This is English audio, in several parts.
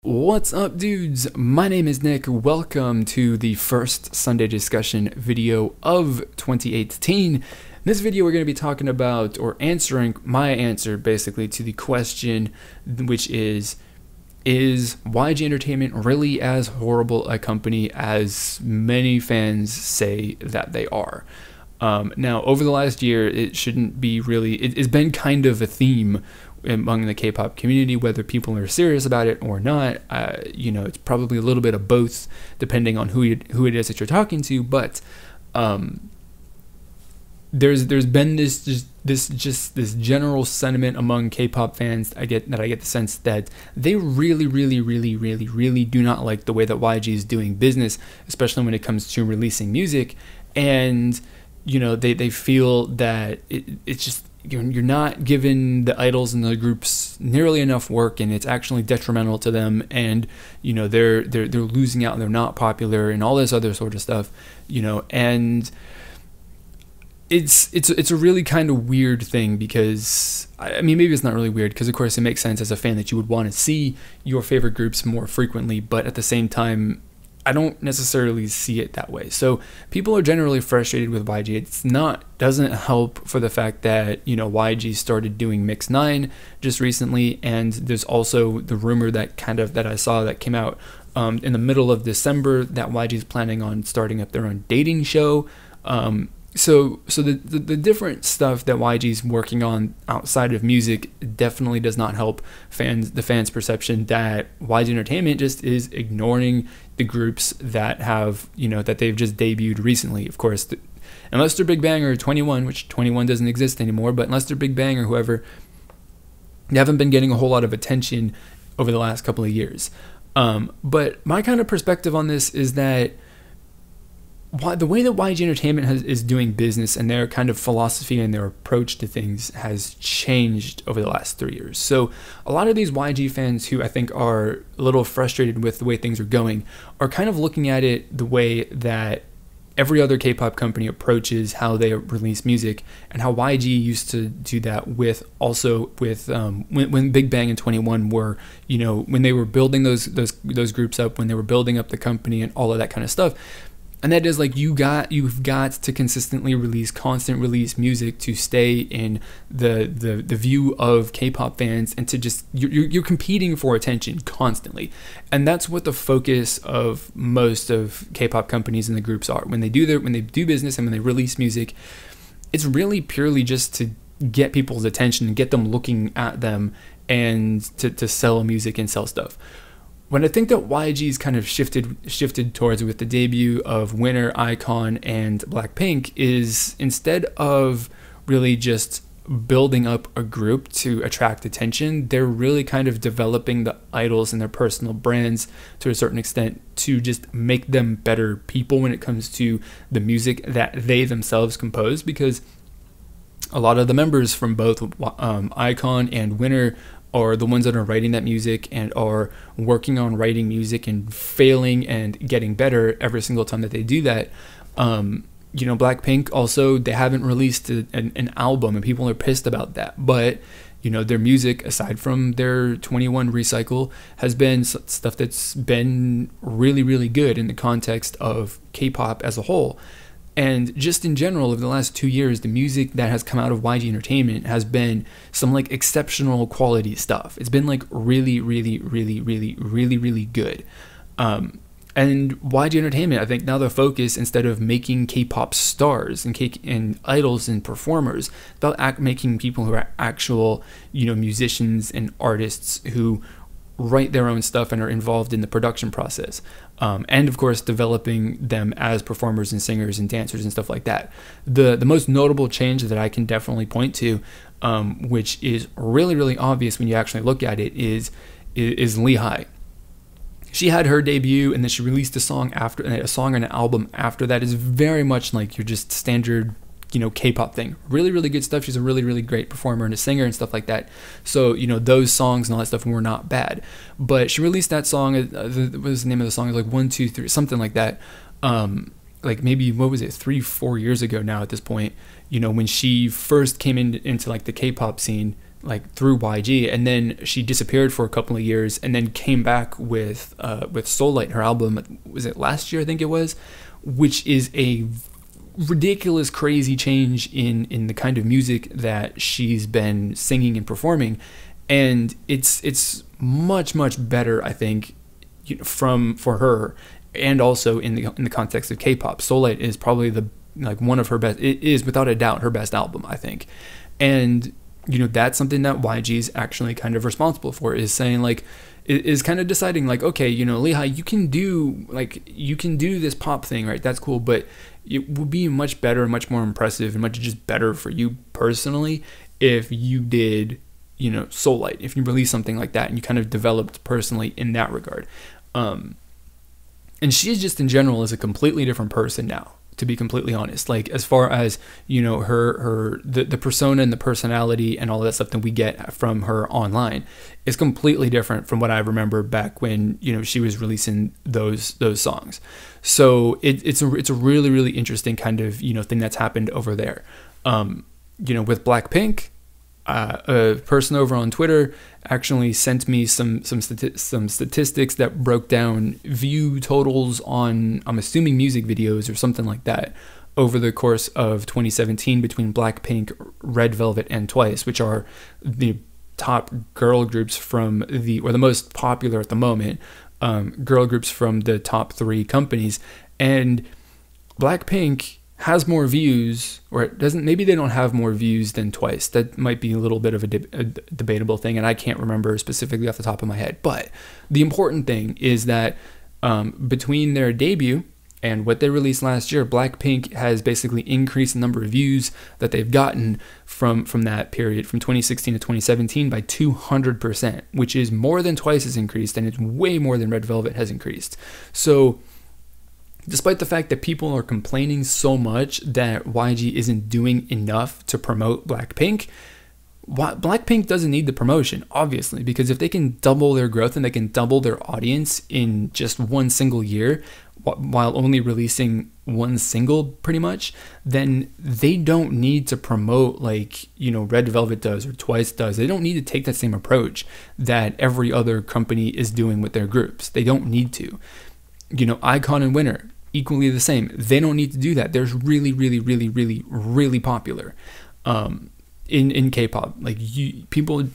What's up, dudes? My name is Nick. Welcome to the first Sunday discussion video of 2018. In this video, we're going to be talking about, or answering my answer basically to the question, which is YG Entertainment really as horrible a company as many fans say that they are? Now, over the last year, it shouldn't be really, it's been kind of a theme among the K-pop community, whether people are serious about it or not. It's probably a little bit of both, depending on who it is that you're talking to. But there's been this general sentiment among K-pop fans. I get the sense that they really do not like the way that YG is doing business, especially when it comes to releasing music. And they feel that it's just, you're not giving the idols and the groups nearly enough work, and it's actually detrimental to them, and they're losing out and they're not popular and all this other sort of stuff, and it's a really kind of weird thing, because I mean, maybe it's not really weird, because of course it makes sense as a fan that you would want to see your favorite groups more frequently, but at the same time I don't necessarily see it that way. So people are generally frustrated with YG. It's doesn't help for the fact that, YG started doing Mix 9 just recently. And there's also the rumor that I saw that came out in the middle of December that YG is planning on starting up their own dating show. So the different stuff that YG is working on outside of music definitely does not help the fans' perception that YG Entertainment just is ignoring the groups that have, that they've just debuted recently. Of course, unless they're Big Bang or 21, which 21 doesn't exist anymore, but unless they're Big Bang or whoever, they haven't been getting a whole lot of attention over the last couple of years. But my kind of perspective on this is that the way that YG Entertainment is doing business and their kind of philosophy and their approach to things has changed over the last 3 years. So a lot of these YG fans who I think are a little frustrated with the way things are going are kind of looking at it the way that every other K-pop company approaches how they release music, and how YG used to do that with when Big Bang and 21 were, when they were building those groups up, when they were building up the company and all of that kind of stuff. And that is like, you've got to consistently constant release music to stay in the view of K-pop fans, and to just, you're competing for attention constantly. And that's what the focus of most of K-pop companies and the groups are. When they do business and when they release music, it's really purely just to get people's attention and get them looking at them, and to sell music and sell stuff. What I think that YG's kind of shifted towards with the debut of Winner, iKON, and Blackpink is, instead of really just building up a group to attract attention, they're really kind of developing the idols and their personal brands to a certain extent to just make them better people when it comes to the music that they themselves compose, because a lot of the members from both iKON and Winner are the ones that are writing that music and are working on writing music and failing and getting better every single time that they do that. Blackpink also, they haven't released an album, and people are pissed about that. But their music, aside from their 21 recycle, has been stuff that's been really good in the context of K-pop as a whole. And just in general, over the last 2 years, the music that has come out of YG Entertainment has been some like exceptional quality stuff. It's been like really good. And YG Entertainment, I think now the focus, instead of making K-pop stars and idols and performers, about making people who are actual, musicians and artists who write their own stuff and are involved in the production process, and of course developing them as performers and singers and dancers and stuff like that. The most notable change that I can definitely point to, which is really obvious when you actually look at it, is Lehigh. She had her debut, and then she released a song and an album after that. Is very much like your just standard K-pop thing. Really good stuff. She's a really great performer and a singer and stuff like that. So those songs and all that stuff were not bad. But she released that song, what was the name of the song? It was like 1 2 3, something like that. Like maybe, what was it, 3-4 years ago now at this point, when she first came into like the K-pop scene. like through YG, and then she disappeared for a couple of years, and then came back with Soul Light, her album. Was it last year? I think it was, which is a ridiculous, crazy change in the kind of music that she's been singing and performing, and it's much better, I think, for her, and also in the context of K-pop. Soul Light is probably one of her best. It is without a doubt her best album, I think, and that's something that YG is actually kind of responsible for, is saying like, is kind of deciding like, okay, Lehigh, you can do this pop thing, right? That's cool, but it would be much better, much more impressive, and much just better for you personally if you did, Soul Light, if you released something like that and you kind of developed personally in that regard. And she just in general is a completely different person now, to be completely honest. Like, as far as, the persona and the personality and all of that stuff that we get from her online is completely different from what I remember back when, she was releasing those songs. So it's a really, really interesting kind of, thing that's happened over there. With Blackpink, a person over on Twitter actually sent me some statistics that broke down view totals on, I'm assuming, music videos or something like that over the course of 2017 between Blackpink, Red Velvet, and Twice, which are the top girl groups or the most popular at the moment, girl groups from the top 3 companies. And Blackpink has more views, or it doesn't. Maybe they don't have more views than Twice. That might be a little bit of a debatable thing, and I can't remember specifically off the top of my head. But the important thing is that between their debut and what they released last year, Blackpink has basically increased the number of views that they've gotten from that period, from 2016 to 2017, by 200%, which is more than Twice has increased, and it's way more than Red Velvet has increased. So, despite the fact that people are complaining so much that YG isn't doing enough to promote Blackpink, Blackpink doesn't need the promotion, obviously, because if they can double their growth and they can double their audience in just one single year, while only releasing one single pretty much, then they don't need to promote like, Red Velvet does or Twice does. They don't need to take that same approach that every other company is doing with their groups. They don't need to. iKON and Winner, equally the same. They don't need to do that. They're really, really, really, really, really popular in K-pop. Like,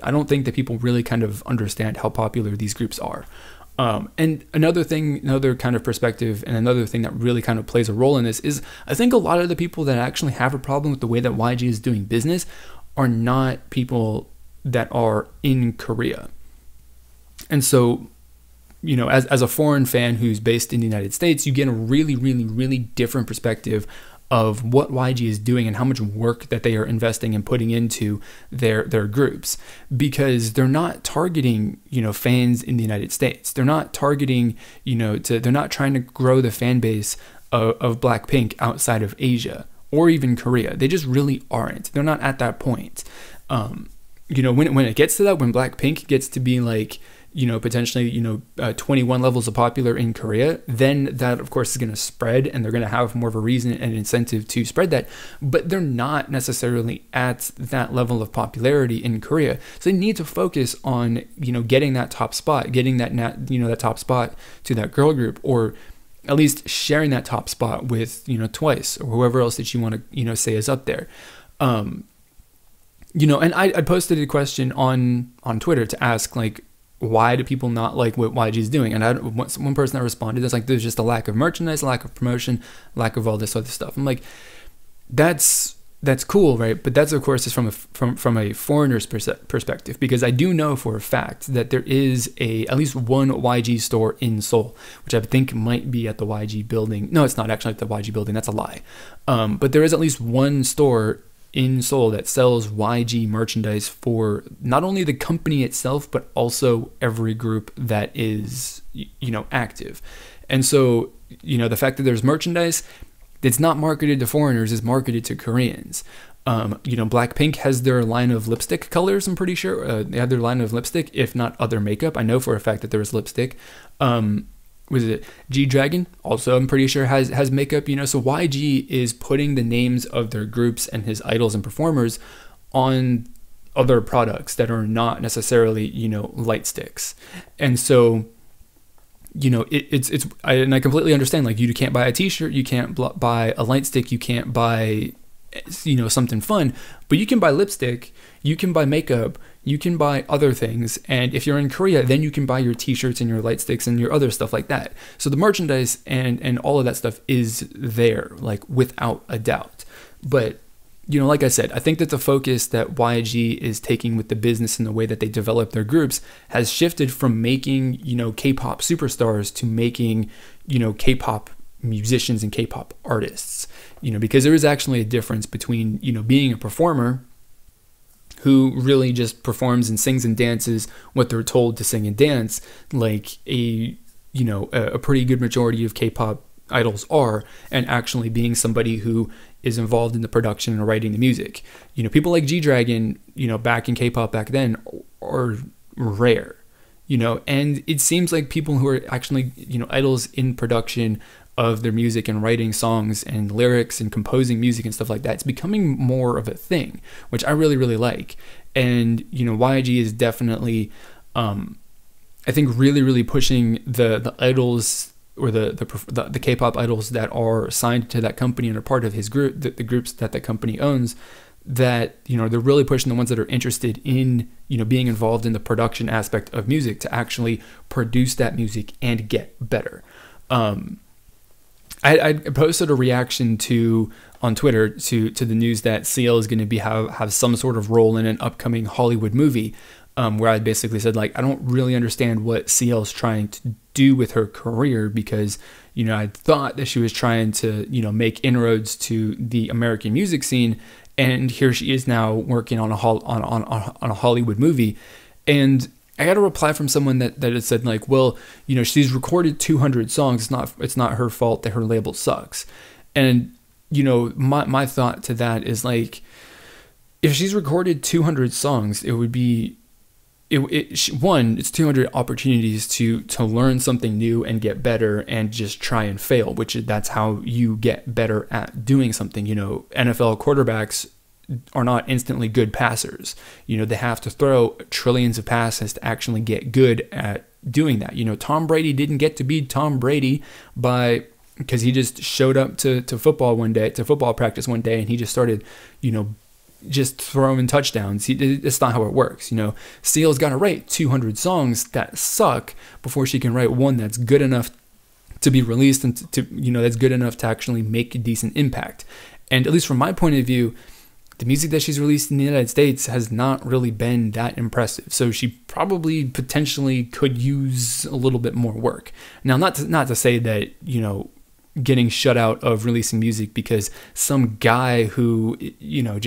I don't think that people really kind of understand how popular these groups are. And another kind of perspective, and another thing that really kind of plays a role in this is, I think a lot of the people that actually have a problem with the way that YG is doing business are not people that are in Korea. And so, as a foreign fan who's based in the United States, you get a really, really, really different perspective of what YG is doing and how much work that they are investing and putting into their groups, because they're not targeting, fans in the United States. They're not targeting, they're not trying to grow the fan base of Blackpink outside of Asia or even Korea. They just really aren't. They're not at that point. When it gets to that, when Blackpink gets to be like, potentially, 21 levels of popular in Korea, then that, of course, is going to spread, and they're going to have more of a reason and incentive to spread that. But they're not necessarily at that level of popularity in Korea. So they need to focus on, getting that top spot, getting that top spot to that girl group, or at least sharing that top spot with, Twice or whoever else that you want to, say is up there. And I posted a question on Twitter to ask, like, why do people not like what YG is doing? And one person that responded is like, there's just a lack of merchandise, lack of promotion, lack of all this other stuff. I'm like, that's cool, right? But that's, of course, is from a foreigner's perspective, because I do know for a fact that there is at least one YG store in Seoul, which I think might be at the YG building. No, it's not actually at the YG building. That's a lie. But there is at least one store in Seoul that sells YG merchandise for not only the company itself, but also every group that is, active. And so, the fact that there's merchandise that's not marketed to foreigners is marketed to Koreans. Blackpink has their line of lipstick colors, I'm pretty sure. They have their line of lipstick, if not other makeup. I know for a fact that there was lipstick. Was it G-Dragon? Also, I'm pretty sure has makeup, so YG is putting the names of their groups and his idols and performers on other products that are not necessarily, you know, light sticks. And so, you know, and I completely understand, like, you can't buy a t-shirt, you can't buy a light stick, you can't buy, you know, something fun, but you can buy lipstick, you can buy makeup, you can buy other things. And if you're in Korea, then you can buy your t-shirts and your light sticks and your other stuff like that. So the merchandise and all of that stuff is there, like, without a doubt. But, you know, like I said, I think that the focus that YG is taking with the business and the way that they develop their groups has shifted from making, you know, K-pop superstars to making, you know, K-pop musicians and K-pop artists, you know, because there is actually a difference between, you know, being a performer who really just performs and sings and dances what they're told to sing and dance, like a pretty good majority of K-pop idols are, and actually being somebody who is involved in the production and writing the music. You know, people like G-Dragon, you know, back in K-pop back then are rare, you know, and it seems like people who are actually, you know, idols in production of their music and writing songs and lyrics and composing music and stuff like that, it's becoming more of a thing, which I really, really like. And, you know, YG is definitely, I think, really, really pushing the idols, or the K-pop idols that are signed to that company and are part of his group, the groups that the company owns, that, you know, they're really pushing the ones that are interested in, you know, being involved in the production aspect of music to actually produce that music and get better. I posted a reaction on Twitter to the news that CL is going to have some sort of role in an upcoming Hollywood movie, where I basically said, like, I don't really understand what CL is trying to do with her career, because, you know, I thought that she was trying to, you know, make inroads to the American music scene, and here she is now working on a Hollywood movie. And I got a reply from someone that had said, like, well, you know, she's recorded 200 songs. It's not her fault that her label sucks. And, you know, my thought to that is, like, if she's recorded 200 songs, it would be, it's 200 opportunities to learn something new and get better and just try and fail, that's how you get better at doing something. You know, NFL quarterbacks are not instantly good passers. You know, they have to throw trillions of passes to actually get good at doing that. You know, Tom Brady didn't get to be Tom Brady because he just showed up to football practice one day, and he just started, you know, just throwing touchdowns. It's not how it works. You know, CL's got to write 200 songs that suck before she can write one that's good enough to be released and that's good enough to actually make a decent impact. And at least from my point of view, the music that she's released in the United States has not really been that impressive. So she probably potentially could use a little bit more work. Now, not to say that, you know, getting shut out of releasing music because some guy who, you know,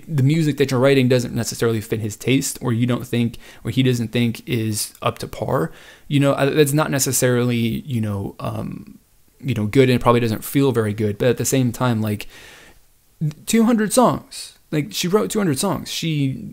the music that you're writing doesn't necessarily fit his taste, or he doesn't think is up to par. You know, that's not necessarily, you know, good, and it probably doesn't feel very good. But at the same time, like, 200 songs, like, she wrote 200 songs.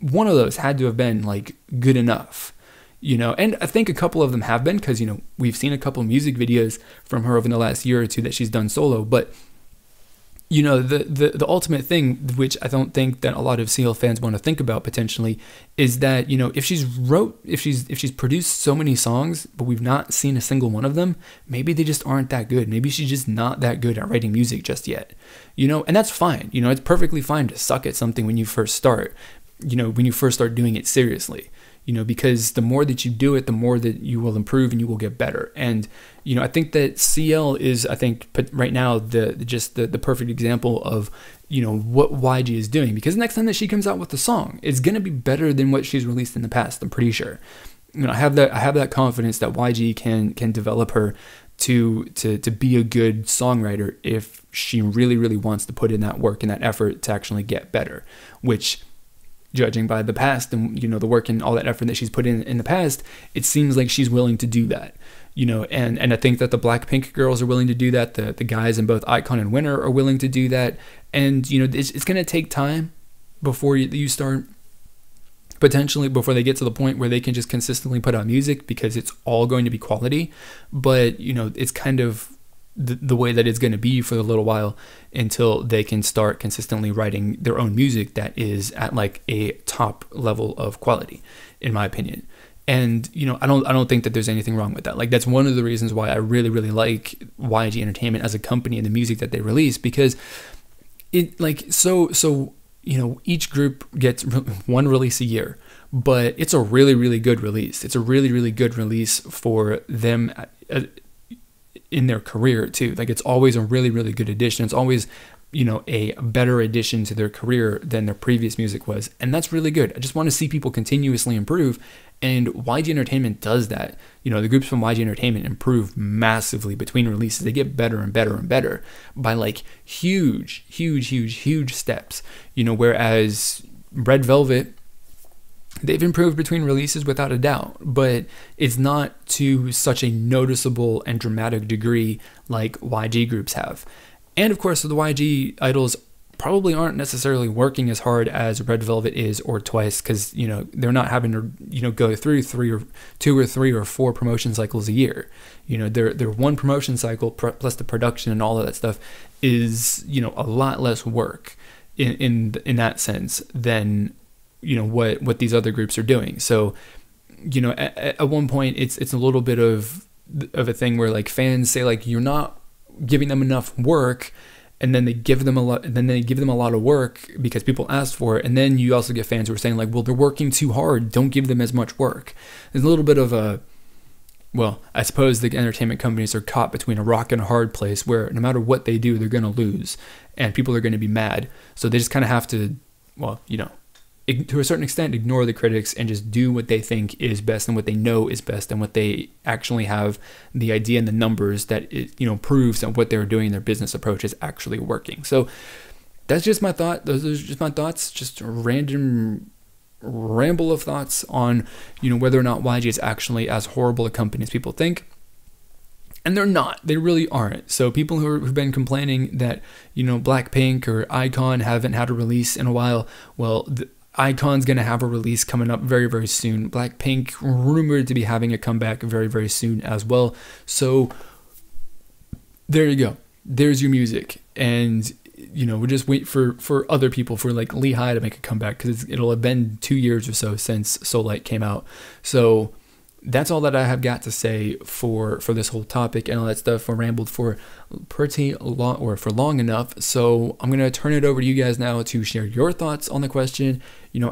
One of those had to have been, like, good enough, you know. And I think a couple of them have been, because, you know, we've seen a couple of music videos from her over the last year or two that she's done solo. But, you know, the ultimate thing, which I don't think that a lot of CL fans want to think about potentially, is that, you know, if she's produced so many songs, but we've not seen a single one of them, maybe they just aren't that good. Maybe she's just not that good at writing music just yet, you know. And that's fine. You know, it's perfectly fine to suck at something when you first start, you know, when you first start doing it seriously, you know, because the more that you do it, the more that you will improve and you will get better. And, you know, I think that CL is, I think, right now, the perfect example of, you know, what YG is doing, because next time that she comes out with a song, it's going to be better than what she's released in the past. I'm pretty sure. You know, I have that confidence that YG can develop her to be a good songwriter if she really, really wants to put in that work and that effort to actually get better, which, judging by the past and, you know, the work and all that effort that she's put in the past, it seems like she's willing to do that, you know. And I think that the Blackpink girls are willing to do that. The guys in both Icon and Winner are willing to do that. And, you know, it's going to take time before you start, potentially before they get to the point where they can just consistently put out music, because it's all going to be quality. But, you know, it's kind of the way that it's going to be for a little while until they can start consistently writing their own music that is at like a top level of quality, in my opinion. And I don't think that there's anything wrong with that. Like, that's one of the reasons why I really, really like YG Entertainment as a company and the music that they release, because it like so each group gets one release a year, but it's a really, really good release. It's a really, really good release for them in their career too. Like, it's always a really, really good addition. It's always, a better addition to their career than their previous music was. And that's really good. I just want to see people continuously improve. And YG Entertainment does that. The groups from YG Entertainment improve massively between releases. They get better and better and better by like huge, huge, huge, huge steps. Whereas Red Velvet, they've improved between releases without a doubt, but it's not to such a noticeable and dramatic degree like YG groups have. And of course, the YG idols probably aren't necessarily working as hard as Red Velvet is, or Twice, because they're not having to go through two or three or four promotion cycles a year. Their one promotion cycle plus the production and all of that stuff is a lot less work in that sense than what these other groups are doing. So at one point it's a little bit of a thing where like fans say like you're not giving them enough work, and then they give them a lot of work because people asked for it, and then you also get fans who are saying like, well, they're working too hard, don't give them as much work. There's a little bit of a, well, I suppose the entertainment companies are caught between a rock and a hard place where no matter what they do, they're going to lose and people are going to be mad. So they just kind of have to, well, to a certain extent, ignore the critics and just do what they think is best and what they know is best and what they actually have the idea and the numbers that it, proves that what they're doing, their business approach is actually working. So that's just my thought. Those are just my thoughts, just a random ramble of thoughts on, whether or not YG is actually as horrible a company as people think. And they're not. They really aren't. So people who've been complaining that, Blackpink or iKON haven't had a release in a while, well, iKON's going to have a release coming up very, very soon. Blackpink rumored to be having a comeback very, very soon as well. So there you go. There's your music. And, we'll just wait for other people, for like Lehigh to make a comeback, because it'll have been 2 years or so since Soul Light came out. So that's all that I have got to say for this whole topic and all that stuff. I rambled for pretty long, or for long enough. So I'm going to turn it over to you guys now to share your thoughts on the question,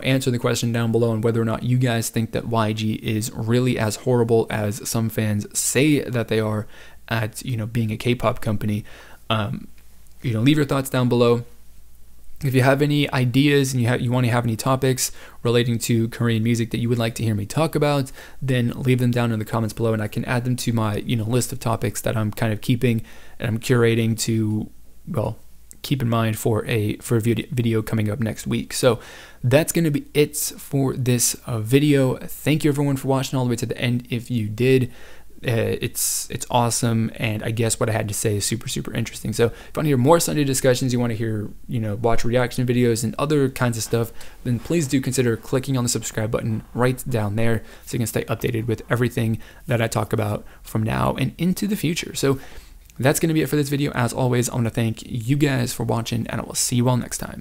answer the question down below, and whether or not you guys think that YG is really as horrible as some fans say that they are at, being a K-pop company. Leave your thoughts down below. If you have any ideas and you want to have any topics relating to Korean music that you would like to hear me talk about, then leave them down in the comments below, and I can add them to my list of topics that I'm kind of keeping and I'm curating to, well, keep in mind for a video coming up next week. So that's going to be it for this video. Thank you everyone for watching all the way to the end. If you did, it's awesome, and I guess what I had to say is super, super interesting. So if you want to hear more Sunday discussions, you want to hear, watch reaction videos and other kinds of stuff, then please do consider clicking on the subscribe button right down there so you can stay updated with everything that I talk about from now and into the future. So that's going to be it for this video. As always, I want to thank you guys for watching, and I will see you all next time.